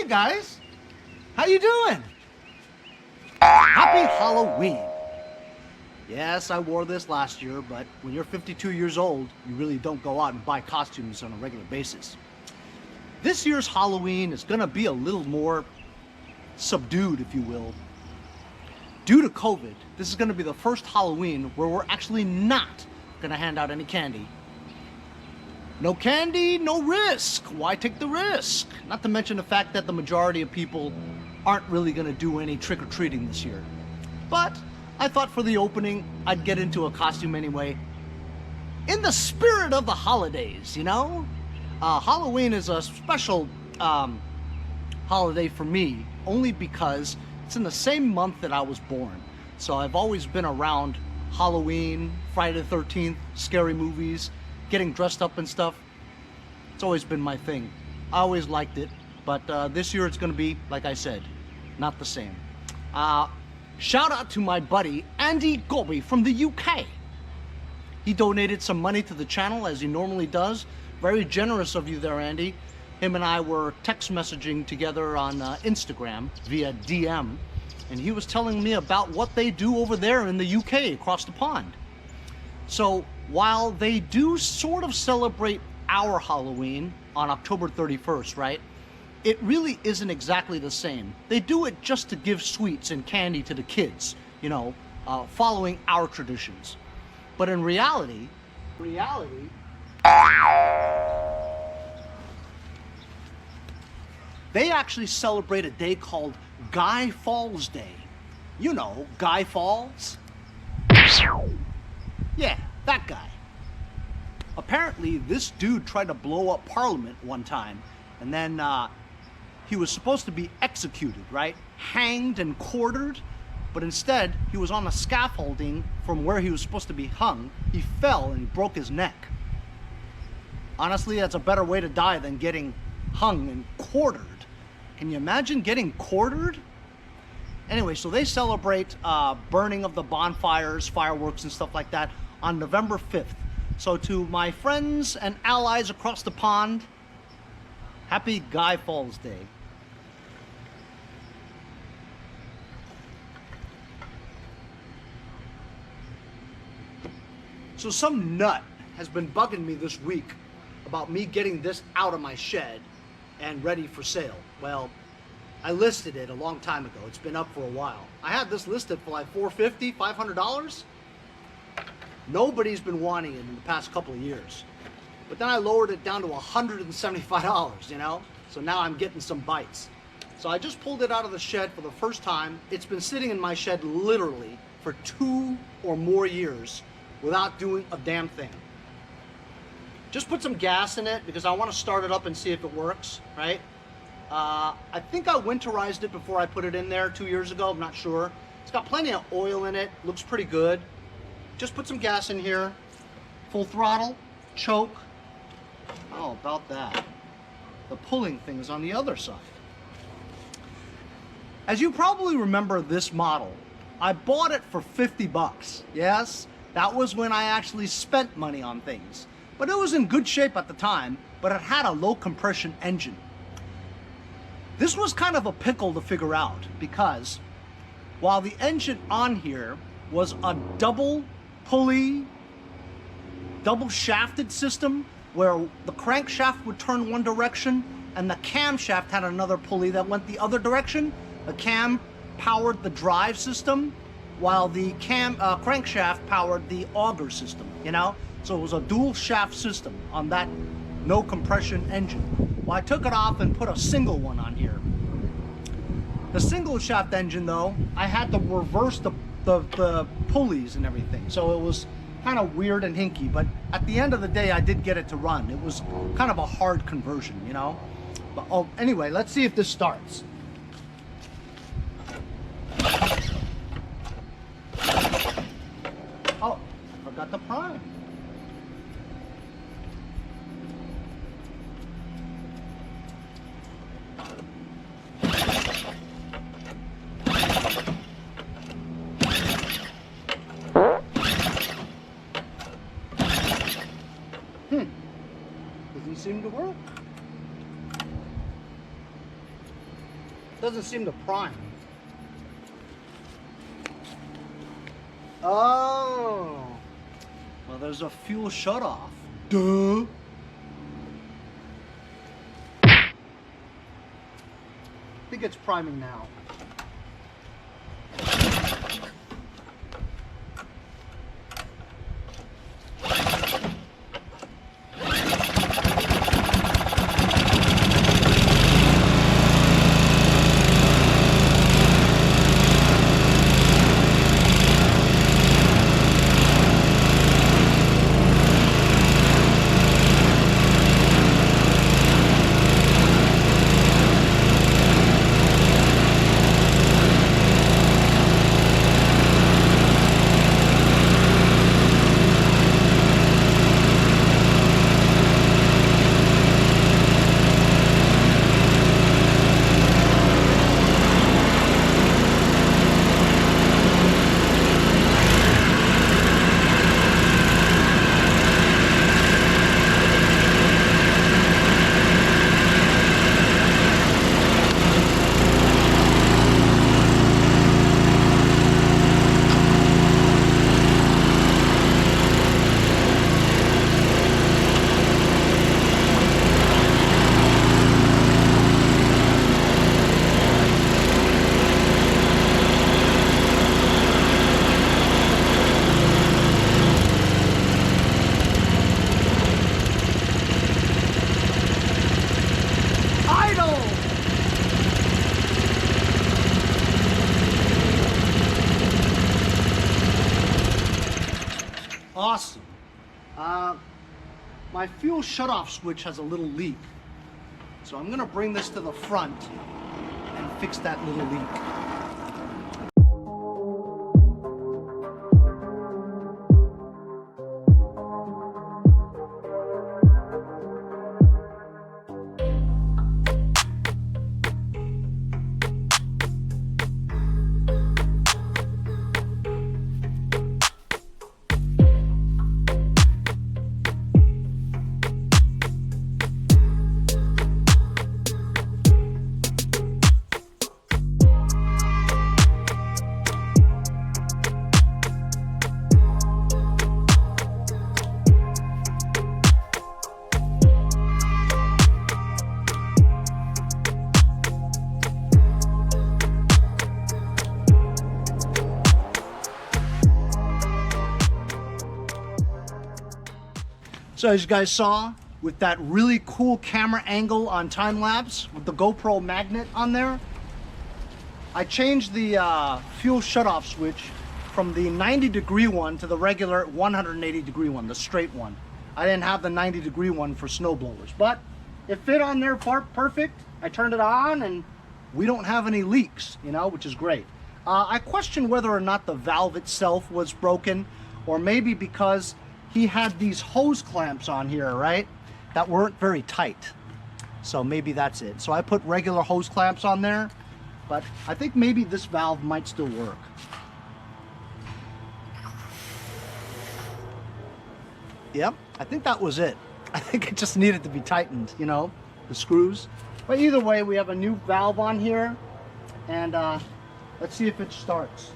guys, how you doing? Happy Halloween. Yes, I wore this last year, but when you're 52 years old, you really don't go out and buy costumes on a regular basis. This year's Halloween is gonna be a little more subdued, if you will. Due to COVID, this is gonna be the first Halloween where we're actually not gonna hand out any candy. No candy, no risk. Why take the risk? Not to mention the fact that the majority of people aren't really gonna do any trick-or-treating this year. But I thought for the opening, I'd get into a costume anyway. In the spirit of the holidays, you know? Halloween is a special holiday for me, only because it's in the same month that I was born. So I've always been around Halloween, Friday the 13th, scary movies, getting dressed up and stuff. It's always been my thing. I always liked it, but this year it's gonna be, like I said, not the same. Shout out to my buddy Andy Gobi from the UK. He donated some money to the channel as he normally does. Very generous of you there, Andy. Him and I were text messaging together on Instagram via DM, and he was telling me about what they do over there in the UK across the pond. So while they do sort of celebrate our Halloween on October 31st, right? It really isn't exactly the same. They do it just to give sweets and candy to the kids, you know, following our traditions. But in reality, they actually celebrate a day called Guy Fawkes Day. You know, Guy Fawkes? Yeah, that guy. Apparently, this dude tried to blow up Parliament one time, and then he was supposed to be executed, right? Hanged and quartered, but instead, he was on a scaffolding from where he was supposed to be hung. He fell and broke his neck. Honestly, that's a better way to die than getting hung and quartered. Can you imagine getting quartered? Anyway, so they celebrate burning of the bonfires, fireworks, and stuff like that on November 5th. So to my friends and allies across the pond, happy Guy Fawkes Day. So some nut has been bugging me this week about me getting this out of my shed and ready for sale. Well, I listed it a long time ago. It's been up for a while. I had this listed for like $450, $500. Nobody's been wanting it in the past couple of years. But then I lowered it down to $175, you know? So now I'm getting some bites. So I just pulled it out of the shed for the first time. It's been sitting in my shed literally for 2 or more years without doing a damn thing. Just put some gas in it because I want to start it up and see if it works, right? I think I winterized it before I put it in there 2 years ago, I'm not sure. It's got plenty of oil in it, looks pretty good. Just put some gas in here, full throttle, choke. How about that? The pulling thing is on the other side. As you probably remember this model, I bought it for 50 bucks. Yes, that was when I actually spent money on things. But it was in good shape at the time, but it had a low compression engine. This was kind of a pickle to figure out because while the engine on here was a double pulley, double shafted system where the crankshaft would turn one direction and the camshaft had another pulley that went the other direction. The cam powered the drive system while the crankshaft powered the auger system, you know? So it was a dual shaft system on that no compression engine. Well, I took it off and put a single one on here. The single shaft engine though, I had to reverse the pulleys and everything. So it was kind of weird and hinky, but at the end of the day, I did get it to run. It was kind of a hard conversion, you know? But oh, anyway, let's see if this starts. Oh, I forgot the prime. Doesn't seem to work. Doesn't seem to prime. Oh. Well, there's a fuel shutoff. Duh. I think it's priming now. Awesome. My fuel shutoff switch has a little leak. So I'm gonna bring this to the front and fix that little leak. So as you guys saw, with that really cool camera angle on time lapse with the GoPro magnet on there, I changed the fuel shutoff switch from the 90-degree one to the regular 180-degree one, the straight one. I didn't have the 90-degree one for snowblowers, but it fit on there perfect. I turned it on and we don't have any leaks, you know, which is great. I questioned whether or not the valve itself was broken, or maybe because he had these hose clamps on here, right, that weren't very tight. So maybe that's it. So I put regular hose clamps on there, but I think maybe this valve might still work. Yep, I think that was it. I think it just needed to be tightened, you know, the screws. But either way, we have a new valve on here, and let's see if it starts.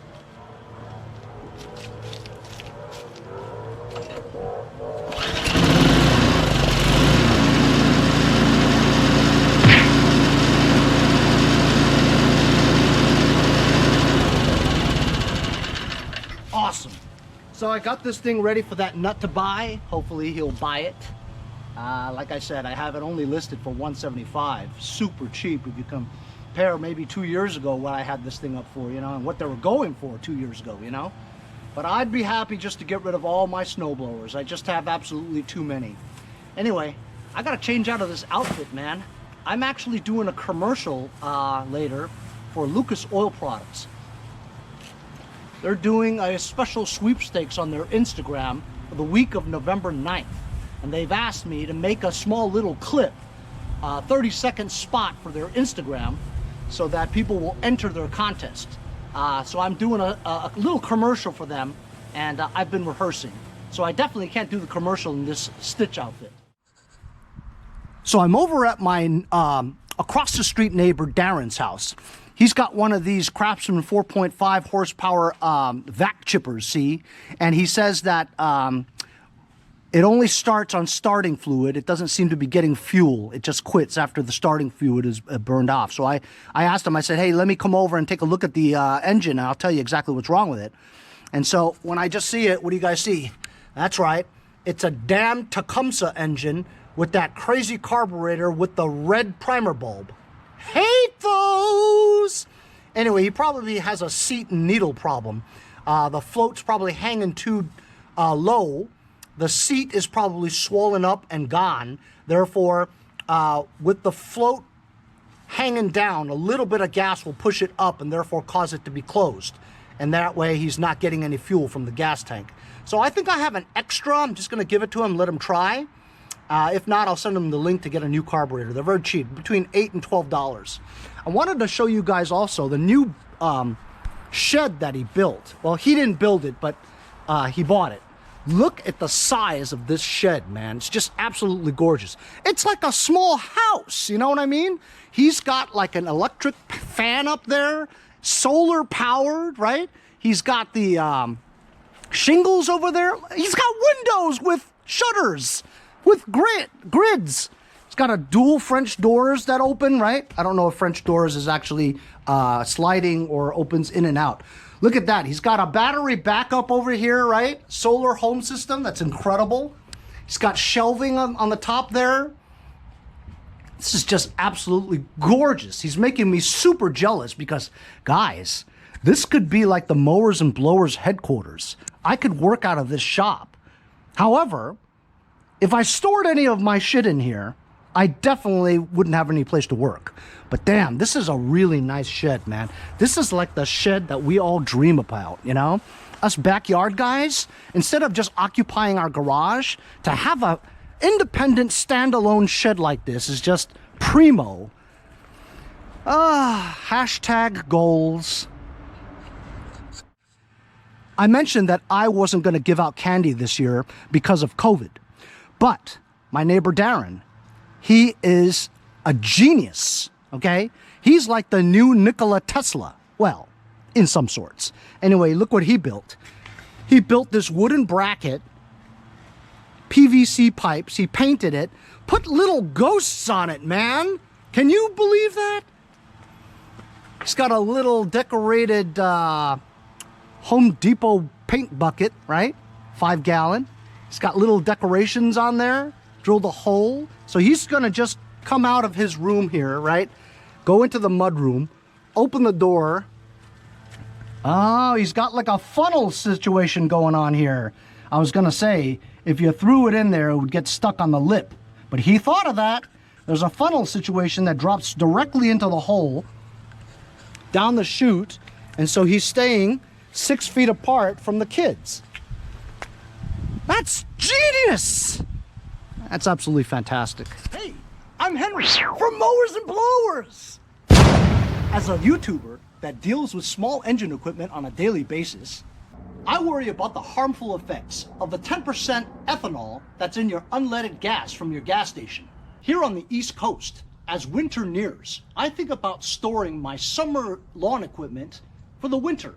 Awesome. So I got this thing ready for that nut to buy. Hopefully he'll buy it. Like I said, I have it only listed for $175. Super cheap if you compare maybe 2 years ago what I had this thing up for, you know, and what they were going for 2 years ago, you know. But I'd be happy just to get rid of all my snowblowers. I just have absolutely too many. Anyway, I gotta change out of this outfit, man. I'm actually doing a commercial later for Lucas Oil Products. They're doing a special sweepstakes on their Instagram for the week of November 9th. And they've asked me to make a small little clip, 30-second spot for their Instagram, so that people will enter their contest. So I'm doing a little commercial for them, and I've been rehearsing. So I definitely can't do the commercial in this Stitch outfit. So I'm over at my across the street neighbor Darren's house. He's got one of these Craftsman 4.5 horsepower vac chippers, see? And he says that it only starts on starting fluid. It doesn't seem to be getting fuel. It just quits after the starting fluid is burned off. So I asked him, I said, hey, let me come over and take a look at the engine, and I'll tell you exactly what's wrong with it. And so when I just see it, what do you guys see? That's right. It's a damn Tecumseh engine with that crazy carburetor with the red primer bulb. Hate those! Anyway, he probably has a seat and needle problem. The float's probably hanging too low. The seat is probably swollen up and gone. Therefore, with the float hanging down, a little bit of gas will push it up and therefore cause it to be closed. And that way he's not getting any fuel from the gas tank. So I think I have an extra. I'm just going to give it to him, let him try. If not, I'll send him the link to get a new carburetor. They're very cheap, between $8 and $12. I wanted to show you guys also the new shed that he built. Well, he didn't build it, but he bought it. Look at the size of this shed, man. It's just absolutely gorgeous. It's like a small house, you know what I mean? He's got like an electric fan up there, solar powered, right? He's got the shingles over there. He's got windows with shutters, with grids. It's got a dual French doors that open, right? I don't know if French doors is actually sliding or opens in and out. Look at that. He's got a battery backup over here, right? Solar home system. That's incredible. He's got shelving on the top there. This is just absolutely gorgeous. He's making me super jealous because, guys, this could be like the Mowers and Blowers headquarters. I could work out of this shop. However, if I stored any of my shit in here, I definitely wouldn't have any place to work. But damn, this is a really nice shed, man. This is like the shed that we all dream about, you know? Us backyard guys, instead of just occupying our garage, to have a independent standalone shed like this is just primo. Hashtag goals. I mentioned that I wasn't going to give out candy this year because of COVID. But my neighbor Darren, he is a genius, okay? He's like the new Nikola Tesla. Well, in some sorts. Anyway, look what he built. He built this wooden bracket, PVC pipes, he painted it, put little ghosts on it, man. Can you believe that? He's got a little decorated Home Depot paint bucket, right? 5-gallon. He's got little decorations on there, drilled a hole. So he's gonna just come out of his room here, right? Go into the mud room, open the door. Oh, he's got like a funnel situation going on here. I was gonna say, if you threw it in there, it would get stuck on the lip. But he thought of that. There's a funnel situation that drops directly into the hole, down the chute, and so he's staying 6 feet apart from the kids. That's genius! That's absolutely fantastic. Hey, I'm Henry from Mowers and Blowers. As a YouTuber that deals with small engine equipment on a daily basis, I worry about the harmful effects of the 10% ethanol that's in your unleaded gas from your gas station. Here on the East Coast, as winter nears, I think about storing my summer lawn equipment for the winter.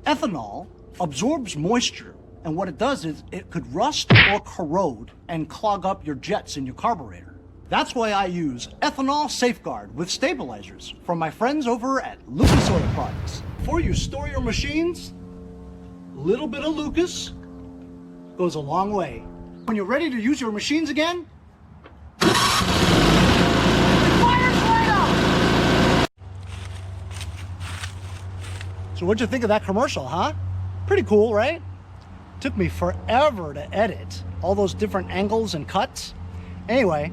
Ethanol absorbs moisture, and what it does is it could rust or corrode and clog up your jets in your carburetor. That's why I use Ethanol Safeguard with stabilizers from my friends over at Lucas Oil Products. Before you store your machines, a little bit of Lucas goes a long way. When you're ready to use your machines again, it fires right up! So what'd you think of that commercial, huh? Pretty cool, right? Took me forever to edit all those different angles and cuts. Anyway,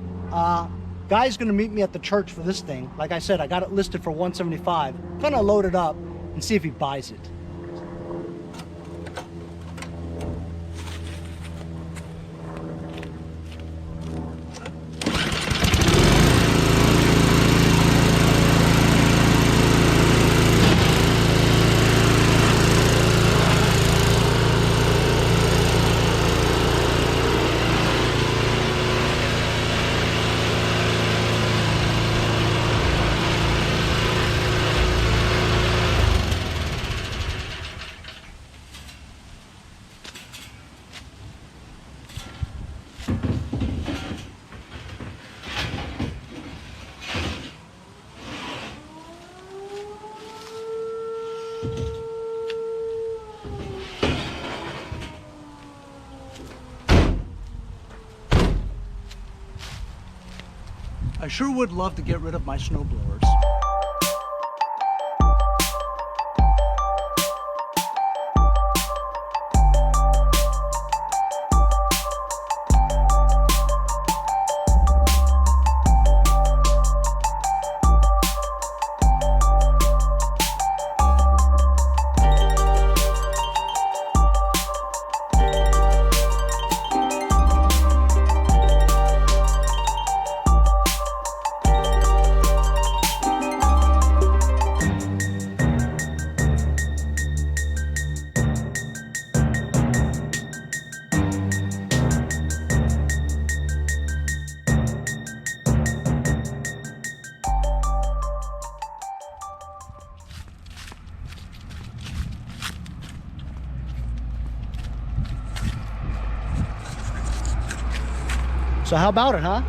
guy's gonna meet me at the church for this thing. Like I said, I got it listed for $175. Gonna load it up and see if he buys it. I sure would love to get rid of my snowblowers. So how about it, huh?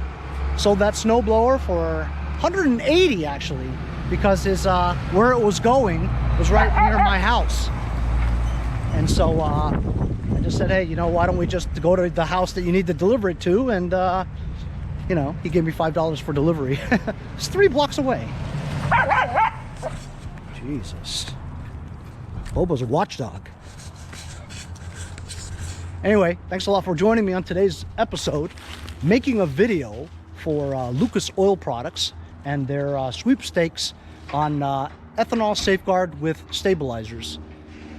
Sold that snowblower for 180 actually, because his where it was going was right near my house. And so I just said, hey, you know, why don't we just go to the house that you need to deliver it to? And you know, he gave me $5 for delivery. It's 3 blocks away. Jesus. Bobo's a watchdog. Anyway, thanks a lot for joining me on today's episode. Making a video for Lucas Oil Products and their sweepstakes on ethanol safeguard with stabilizers.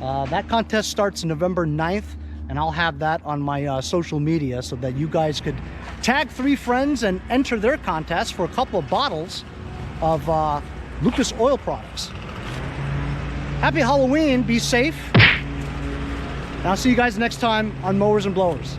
That contest starts November 9th, and I'll have that on my social media so that you guys could tag 3 friends and enter their contest for a couple of bottles of Lucas Oil Products. Happy Halloween, be safe, and I'll see you guys next time on Mowers and Blowers.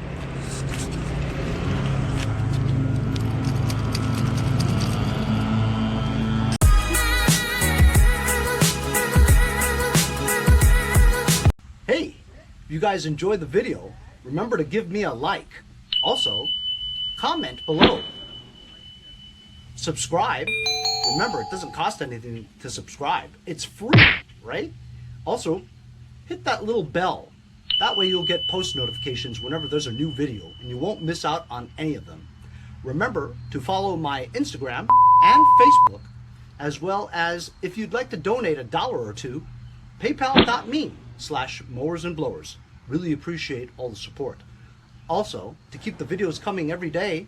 Hey, if you guys enjoyed the video, remember to give me a like. Also, comment below. Subscribe. Remember, it doesn't cost anything to subscribe. It's free, right? Also, hit that little bell. That way you'll get post notifications whenever there's a new video and you won't miss out on any of them. Remember to follow my Instagram and Facebook, as well as if you'd like to donate $1 or $2, paypal.me/mowers and blowers. Really appreciate all the support. Also, to keep the videos coming every day,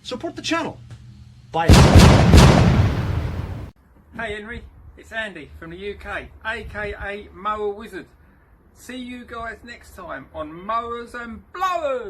support the channel. Bye. Hey Henry, it's Andy from the UK, aka Mower Wizard. See you guys next time on Mowers and Blowers.